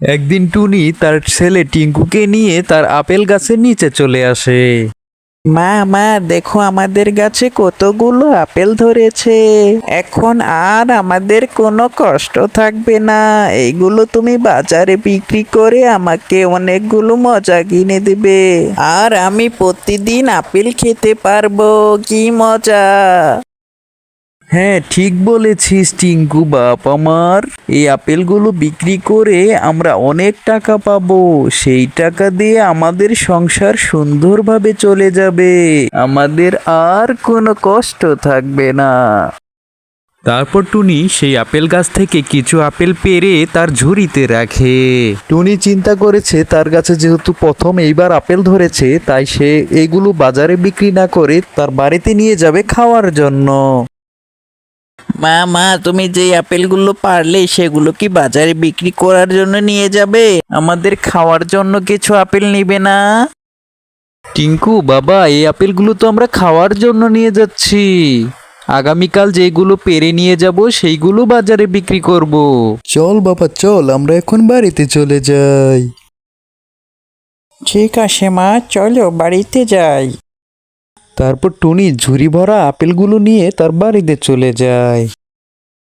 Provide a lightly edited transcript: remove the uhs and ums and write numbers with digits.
একদিন টুনি তার ছেলে টিঙ্কুকে নিয়ে তার আপেল গাছের নিচে চলে আসে। মা মা দেখো আমাদের গাছে কতগুলো আপেল ধরেছে। এখন আর আমাদের কোনো কষ্ট থাকবে না। এইগুলো তুমি বাজারে বিক্রি করে আমাকে অনেকগুলো মজা কিনে দেবে, আর আমি প্রতিদিন আপেল খেতে পারবো। কি মজা! হ্যাঁ, ঠিক বলেছিস টিঙ্কু বাপ আমার। এই আপেলগুলো বিক্রি করে আমরা অনেক টাকা পাবো। সেই টাকা দিয়ে আমাদের সংসার সুন্দরভাবে চলে যাবে। আমাদের আর কোনো কষ্ট থাকবে না। তারপর টুনি সেই আপেল গাছ থেকে কিছু আপেল পেড়ে তার ঝুড়িতে রাখে। টুনি চিন্তা করেছে তার গাছে যেহেতু প্রথম এইবার আপেল ধরেছে, তাই সে এগুলো বাজারে বিক্রি না করে তার বাড়িতে নিয়ে যাবে খাওয়ার জন্য। মা মা তুমি যে আপেলগুলো পারলে সেগুলো কি বাজারে বিক্রি করার জন্য নিয়ে যাবে? আমাদের খাওয়ার জন্য কিছু আপেল নিবে না? টিঙ্কু বাবা, এই আপেলগুলো তো আমরা খাওয়ার জন্য নিয়ে যাচ্ছি। আগামীকাল যেগুলো পেরে নিয়ে যাব সেইগুলো বাজারে বিক্রি করব। চল বাবা চল, আমরা এখন বাড়িতে চলে যাই। ঠিক আছে মা, চলো বাড়িতে যাই। তারপর টুনি ঝুড়ি ভরা আপেলগুলো নিয়ে তার বাড়িতে চলে যায়।